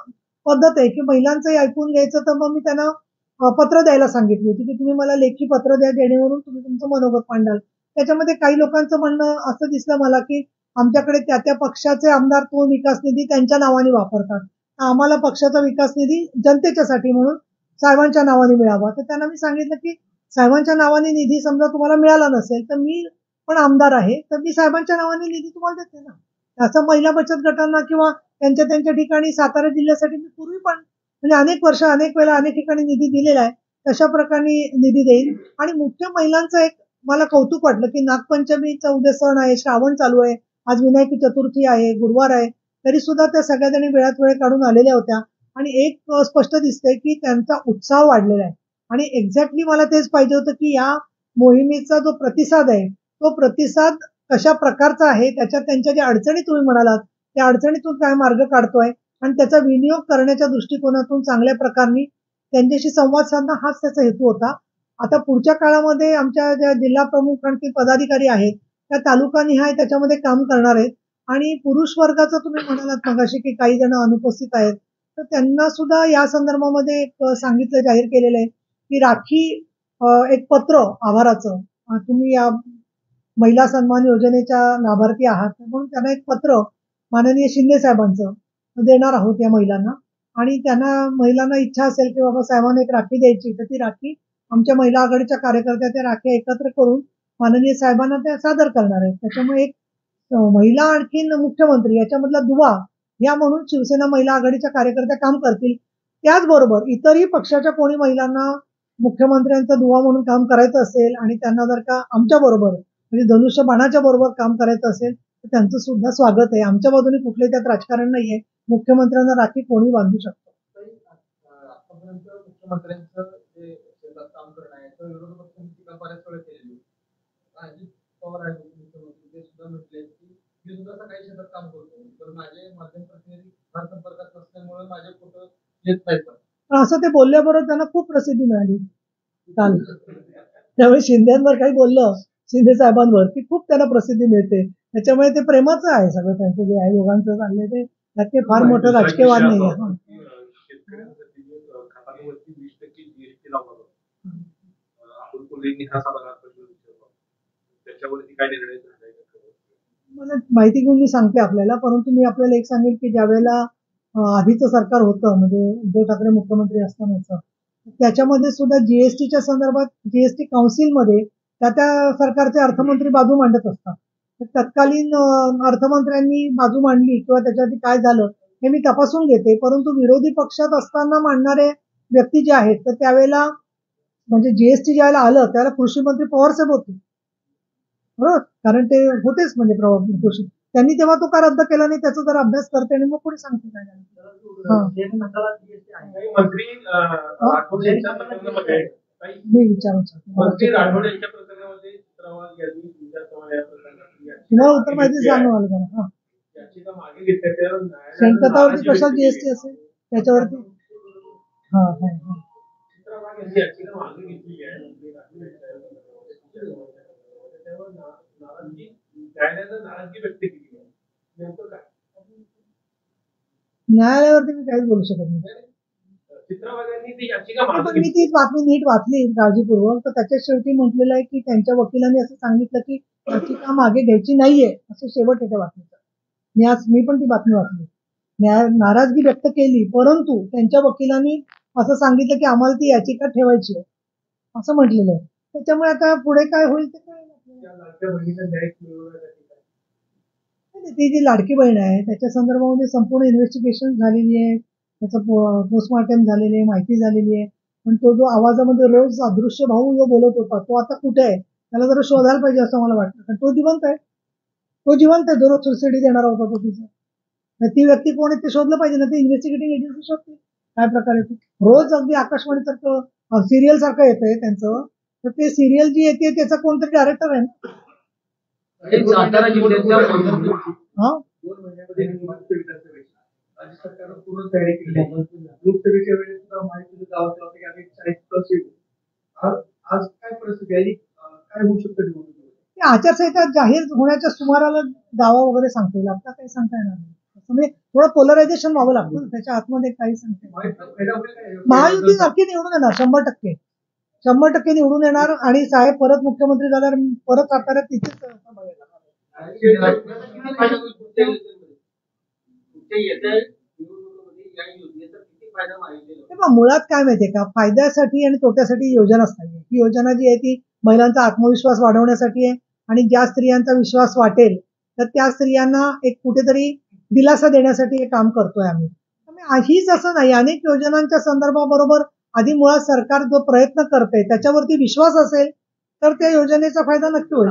पद्धत आहे की महिलांचंही ऐकून घ्यायचं, तर मग मी त्यांना पत्र द्यायला सांगितली होती की तुम्ही मला लेखी पत्र द्या, जेणेकरून तुम्ही तुमचं मनोगत मांडाल. त्याच्यामध्ये काही लोकांचं म्हणणं असं दिसलं मला की आमच्याकडे त्या त्या पक्षाचे आमदार तो विकास निधी त्यांच्या नावाने वापरतात. आम्हाला पक्षाचा विकास निधी जनतेच्यासाठी म्हणून साहेबांच्या नावाने मिळावा. तर त्यांना मी सांगितलं की साहेबांच्या नावाने निधी समजा तुम्हाला मिळाला नसेल तर मी पण आमदार आहे, तर मी साहेबांच्या नावाने निधी तुम्हाला देते ना. असं महिला बचत गटांना किंवा त्यांच्या त्यांच्या ठिकाणी सातारा जिल्ह्यासाठी मी पूर्वी पण म्हणजे अनेक वर्ष, अनेक वेळा, अनेक ठिकाणी निधी दिलेला आहे. तशा प्रकारे निधी देईल. आणि मुख्य महिलांचं एक मला कौतुक वाटलं की नागपंचमीचा उद्या सण आहे, श्रावण चालू आहे, आज विनायकी चतुर्थी आहे, गुरुवार आहे, तरी सुद्धा त्या सगळ्या जणी वेळात वेळ काढून आलेल्या होत्या. आणि एक स्पष्ट दिसतंय की त्यांचा उत्साह वाढलेला आहे. आणि एक्झॅक्टली मला तेच पाहिजे होतं की या मोहिमेचा जो प्रतिसाद आहे, तो प्रतिसाद कशा प्रकारचा आहे, त्याच्यात त्यांच्या ज्या अडचणी तुम्ही म्हणालात, त्या अडचणीतून काय मार्ग काढतोय आणि त्याचा विनियोग करण्याच्या दृष्टिकोनातून चांगल्या प्रकारे त्यांच्याशी संवाद साधणं हाच त्याचा हेतू होता. आता पुढच्या काळामध्ये आमच्या ज्या जिल्हा प्रमुख आणखी पदाधिकारी आहेत, त्या तालुकानिहाय त्याच्यामध्ये काम करणार आहेत. आणि पुरुष वर्गाचं तुम्ही म्हणालात मगाशी की काही जण अनुपस्थित आहेत, तर त्यांना सुद्धा या संदर्भामध्ये एक सांगितलं, जाहीर केलेलं आहे की राखी एक पत्र आभाराचं तुम्ही या महिला सन्मान योजनेच्या लाभार्थी आहात, म्हणून त्यांना एक पत्र माननीय शिंदे साहेबांचं देणार आहोत या महिलांना. आणि त्यांना महिलांना इच्छा असेल की बाबा साहेबांना एक राखी द्यायची, तर ती राखी आमच्या महिला आघाडीच्या कार्यकर्त्या त्या राख्या एकत्र करून माननीय साहेबांना त्या सादर करणार आहेत. त्याच्यामुळे एक महिला आणखीन मुख्यमंत्री याच्यामधला दुवा या म्हणून शिवसेना महिला आघाडीच्या कार्यकर्त्या काम करतील. त्याचबरोबर इतरही पक्षाच्या कोणी महिलांना मुख्यमंत्र्यांचा दुवा म्हणून काम करायचं असेल आणि त्यांना जर का आमच्या बरोबर म्हणजे धनुष्यबाणाच्या बरोबर काम करायचं असेल तर त्यांचं सुद्धा स्वागत आहे. आमच्या बाजूने कुठले त्यात राजकारण नाहीये. मुख्यमंत्र्यांना राखी कोणी बांधू शकतो. आतापर्यंत मुख्यमंत्र्यांचं जे शेतात काम करणं आहे तर विरोधी पक्षांनी टीका बऱ्याच वेळा केलेली. अजित पवार आहेत मुख्यमंत्री, ते सुद्धा म्हटले की मी सुद्धा सकाळी शेतात काम करतो, पण माझे माध्यम प्रतिनिधी फार संपर्कात नसल्यामुळे माझे फोटो येत नाहीत. पण असं ते बोलल्याबरोबर त्यांना खूप प्रसिद्धी मिळाली काल. त्यामुळे शिंदेवर काही बोललं, शिंदे साहेबांवर, की खूप त्यांना प्रसिद्धी मिळते. त्याच्यामुळे ते प्रेमाचं आहे सगळं त्यांचं जे आहे दोघांचं चाललंय ते. त्यात काही फार मोठं राजकीय वाद नाही आहे. शेतकऱ्यांसाठी खतांवरती 20% जीएसटी लावला जातो. अतुल कोल्हेंनी हा सवाल त्याच्यावरती काय निर्णय झालाय का? मला माहिती घेऊन मी सांगते आपल्याला, परंतु मी आपल्याला एक सांगेन की ज्यावेळेला आधीचं सरकार होतं म्हणजे उद्धव ठाकरे मुख्यमंत्री असतानाचं, त्याच्यामध्ये सुद्धा जीएसटीच्या संदर्भात जीएसटी काउन्सिलमध्ये त्या त्या सरकारचे अर्थमंत्री बाजू मांडत असतात. तर तत्कालीन अर्थमंत्र्यांनी बाजू मांडली किंवा त्याच्यावरती काय झालं हे मी तपासून घेते. परंतु विरोधी पक्षात असताना मांडणारे व्यक्ती जे आहेत तर त्यावेळेला म्हणजे जीएसटी ज्यावेळेला आलं त्यावेळेला कृषी मंत्री पवार साहेब होते. बरोबर, कारण ते होतेच म्हणजे कृषी. त्यांनी तेव्हा तो का रद्द केला नाही त्याचा जरा अभ्यास करते आणि मग पुढे सांगते काय झालं. हा. काही मंत्री राठोड यांच्या प्रकरणामध्ये मी विचारून सांगते. मंत्री राठोड यांच्या प्रकरणामध्ये चित्रावाल यांनी तुमच्या सवाल या प्रकरणात तुम्हाला उत्तर माहिती सांगू मला जरा. हा. याचिका मागे घेतल्याच्या शेणखतावरती कशाला जीएसटी असेल त्याच्यावरती. हा हा हा. चित्रावाल यांची याचिका मागे घेतली आहे मंत्री राठोड यांच्या त्यावर नाराजगी न्यायालयानं नाराजगी व्यक्त केली आहे. नेमकं काय न्यायालयावरती मी काहीच बोलू शकत नाही. चित्रावाल यांनी ती याचिका पण मागे मी ती बातमी नीट वाचली काळजीपूर्वक तर त्याच्या शेवटी म्हटलेलं आहे की त्यांच्या वकिलांनी असं सांगितलं की याचिका मागे घ्यायची नाहीये असं शेवट आहे त्या बातमीचा. मी पण ती बातमी वाचली. नाराजगी व्यक्त केली परंतु त्यांच्या वकिलांनी असं सांगितलं की आम्हाला ती याचिका ठेवायची आहे असं म्हटलेलं आहे. त्याच्यामुळे आता पुढे काय होईल ते काय त्या लाडक्या बहिणीचा न्याय मिळवण्यासाठी ती जी लाडकी बहीण आहे त्याच्या संदर्भामध्ये संपूर्ण इन्व्हेस्टिगेशन झालेली आहे. त्याचं पोस्टमॉर्टम झालेली आहे, माहिती झालेली आहे. पण तो जो आवाजामध्ये रोज अदृश्य भाऊ जो बोलत होता तो आता कुठे आहे त्याला जरा शोधायला पाहिजे असं मला वाटतं. कारण तो जिवंत आहे. जो रोज सुसाईडी देणारा होता तो तिचा. ती व्यक्ती कोण आहे ते शोधलं पाहिजे ना. ते इन्व्हेस्टिगेटिंग एजन्सी शोधते काय प्रकारे ते रोज अगदी आकाशवाणीसारखं सिरियल सारखं येतंय त्यांचं. तर ते सिरियल जी येते त्याचा कोणतरी डायरेक्टर आहे ना. सातारा जिल्ह्याच्या हा 2 महिन्यामध्ये निवडणूक विधानसभेची राज्य सरकारनं पूर्ण तयारी केली आहे. लोकसभेच्या वेळेस सुद्धा माहिती गावात की आम्ही 40+ येऊ. आज काय परिस्थिती आहे काय होऊ शकतं निवडणुकीमध्ये? ते आचारसंहिता जाहीर होण्याच्या सुमाराला दावा वगैरे सांगता येईल. आता काही सांगता येणार नाही. म्हणजे थोडं पोलरायझेशन व्हावं लागतं ना त्याच्या आतमध्ये काही सांगता येईल. महायुती नक्की निवडून येणार 100%. 100% निवडून येणार आणि साहेब परत मुख्यमंत्री झाल्यावर परत साताऱ्यात तिथेच मुळात काय माहितीये का फायद्यासाठी आणि तोट्यासाठी योजनाच नाहीये. ही योजना जी आहे ती महिलांचा आत्मविश्वास वाढवण्यासाठी आहे आणि ज्या स्त्रियांचा विश्वास वाटेल तर त्या स्त्रियांना एक कुठेतरी दिलासा देण्यासाठी हे काम करतोय आम्ही. हीच असं नाही अनेक योजनांच्या संदर्भाबरोबर आधी मुळात सरकार जो प्रयत्न करते त्याच्यावरती विश्वास असेल तर त्या योजनेचा फायदा नक्की होईल.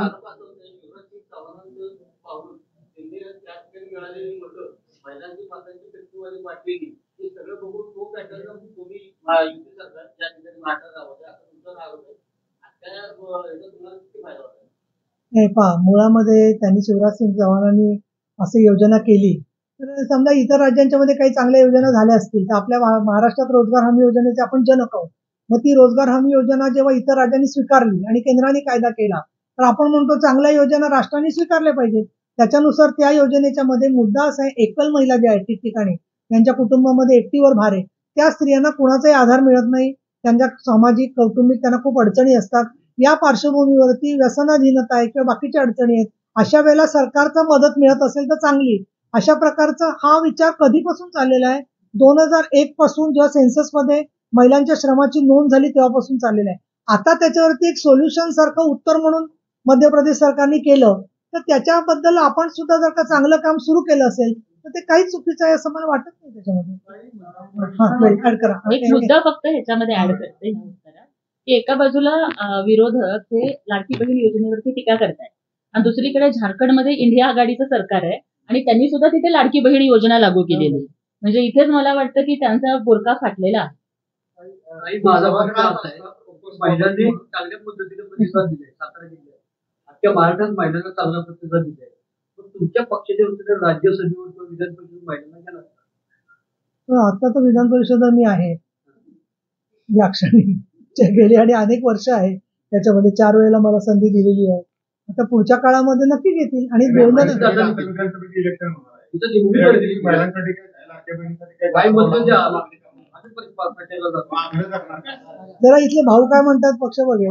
मुळामध्ये त्यांनी शिवराज सिंग चौहानांनी अशी योजना केली तर समजा इतर राज्यांच्या मध्ये काही चांगल्या योजना झाल्या असतील तर आपल्या महाराष्ट्रात रोजगार हमी योजनेचे आपण जनक आहोत. मग ती रोजगार हमी योजना जेव्हा इतर राज्यांनी स्वीकारली आणि केंद्राने कायदा केला तर आपण म्हणतो चांगल्या योजना राष्ट्रांनी स्वीकारल्या पाहिजेत. त्याच्यानुसार त्या योजनेच्या मध्ये मुद्दा असा आहे एकल महिला ज्या आहेत ठिकठिकाणी त्यांच्या कुटुंबामध्ये एकटीवर भार आहे त्या स्त्रियांना कुणाचाही आधार मिळत नाही. त्यांच्या सामाजिक कौटुंबिक त्यांना खूप अडचणी असतात. या पार्श्वभूमीवरती व्यसनाधीनता आहे किंवा बाकीच्या अडचणी आहेत. अशा वेळेला सरकारचा मदत मिळत असेल तर चांगली. अशा प्रकारचा हा विचार कधीपासून चाललेला आहे 2001 पासून जेव्हा सेन्ससमध्ये महिलांच्या श्रमाची नोंद झाली तेव्हापासून चाललेला आहे. आता त्याच्यावरती एक सोल्युशन सारखं उत्तर म्हणून मध्य प्रदेश सरकारने केलं तर त्याच्याबद्दल आपण सुद्धा जर का चांगलं काम सुरू केलं असेल तर ते काहीच चुकीचं आहे असं मला वाटत नाही त्याच्यामध्ये. ऍड करा एक मुद्दा फक्त ह्याच्यामध्ये ऍड करते की एका बाजूला विरोधक हे लाडकी बहीण योजनेवरती टीका करतायत आणि दुसरीकडे झारखंडमध्ये इंडिया आघाडीचं सरकार आहे आणि त्यांनी सुद्धा तिथे लाडकी बहीण योजना लागू केलेली आहे. म्हणजे इथेच मला वाटतं की त्यांचा बोरका फाटलेला आहे. महिलांनी चांगल्या पद्धतीने प्रतिसाद दिले सातारा जिल्ह्यात अख्ख्या महाराष्ट्रात महिलांना चांगला प्रतिसाद दिलाय. पण तुमच्या पक्षाच्या वतीने राज्यसभेवर किंवा विधान परिषद महिलांना गेला आता तर विधान परिषद मी आहे या क्षणी गेली आणि अनेक वर्ष आहे त्याच्यामध्ये 4 वेळेला मला संधी दिलेली आहे. आता पुढच्या काळामध्ये नक्की घेतील आणि जरा इथले भाऊ काय म्हणतात पक्ष बघेल.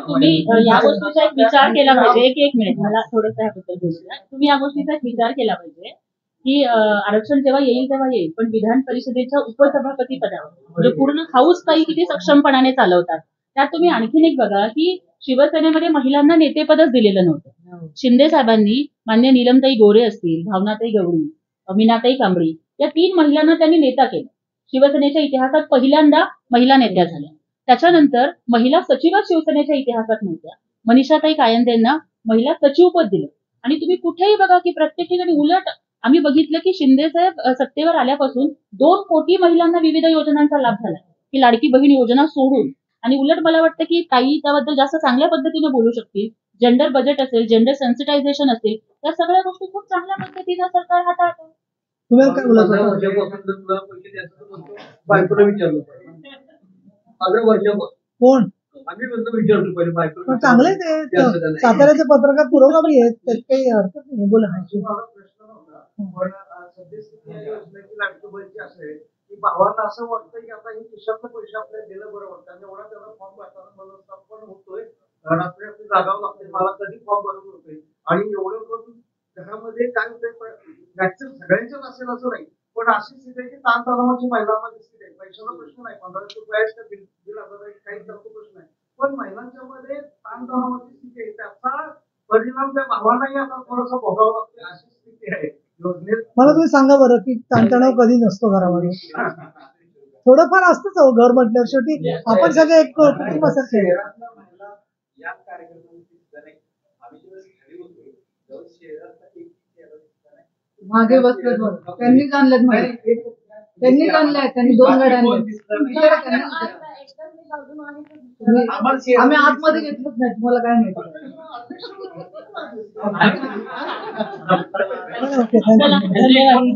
तुम्ही या गोष्टीचा एक विचार केला पाहिजे. एक मिनिट मला थोडंसं ह्याबद्दल बोलूया. तुम्ही या गोष्टीचा एक विचार केला पाहिजे की आरक्षण जेव्हा येईल तेव्हा येईल पण विधान परिषदेच्या उपसभापती पदावर म्हणजे पूर्ण हाऊस काही किती सक्षमपणाने चालवतात. त्यात तुम्ही आणखीन एक बघा की शिवसेनेमध्ये महिलांना नेतेपदच दिलेलं नव्हतं. शिंदे साहेबांनी मान्य नीलमताई गोरे असतील, भावनाताई गवळी, मीनाताई कांबळी या 3 महिलांना त्यांनी नेता केलं. शिवसेनेच्या इतिहासात पहिल्यांदा महिला नेत्या झाल्या. त्याच्यानंतर महिला सचिवच शिवसेनेच्या इतिहासात नव्हत्या. मनीषाताई कायंदेंना महिला सचिवपद दिलं आणि तुम्ही कुठेही बघा की प्रत्येक ठिकाणी उलट आम्ही बघितलं की शिंदे साहेब सत्तेवर आल्यापासून 2 कोटी महिलांना विविध योजनांचा लाभ झाला की लाडकी बहीण योजना सोडून. आणि उलट मला वाटतं की ताई त्याबद्दल जास्त चांगल्या पद्धतीने बोलू शकतील. जेंडर बजेट असेल, जेंडर सेन्सिटायझेशन असेल, त्या सगळ्या गोष्टी खूप चांगल्या पद्धतीनं सरकार हाताळतं. तुम्ही काय बोलत 15 होता? वर्षापासून जर तुला पैसे द्यायचं तर म्हणतो बायकोला विचारलं पाहिजे. 15 वर्षापासून कोण? आम्ही म्हणतो विचारतो पहिले बायकोला पण चांगले ते साताऱ्याचे पत्रकार पुरोगामी आहेत, त्यात काही हरकत नाही. बोला. माझा प्रश्न नव्हता पण सद्यस्थिती या योजनेची लाडकी बहीणची असेल की भावाला असं वाटतं की आता हे खिशातलं पैसे आपल्याला दिलं बरं वाटतं आणि एवढा त्याला फॉर्म भरताना मनस्ताप होतोय कारण आपली आपली जागावं लागते मला कधी फॉर्म भरून होतोय आणि एवढं करून घरामध्ये काय होतंय मॅक्सिमम सगळ्यांच्याच असेल असं नाही पण अशी स्थिती आहे की ताणतणावाची महिलांना दिसते आहे पैशाचा प्रश्न नाही 1500 रुपये बिल हजार काही करतो प्रश्न आहे पण महिलांच्या मध्ये ताणतणावाची स्थिती आहे त्याचा परिणाम त्या भावांनाही आता थोडंसं भोगावं लागतं अशी स्थिती आहे योजनेत. मला तुम्ही सांगा बरं की ताणतणाव कधी नसतो घरामध्ये? थोडंफार असतंच हो, घर म्हटल्यावर शेवटी आपण सगळे एक कुटुंबासारखे आहे. शहरातल्या महिला या कार्यक्रमाची आम्ही जेव्हा खाली होतो तेव्हा शहरातला एक मागे बसलेत बघ. त्यांनीच आणलेत मागे. त्यांनीच आणलंय, त्यांनी 2 गाड्या आणल्या. आम्ही आतमध्ये घेतलंच नाही, तुम्हाला काय माहिती. Okay, thank you. चला, धन्यवाद.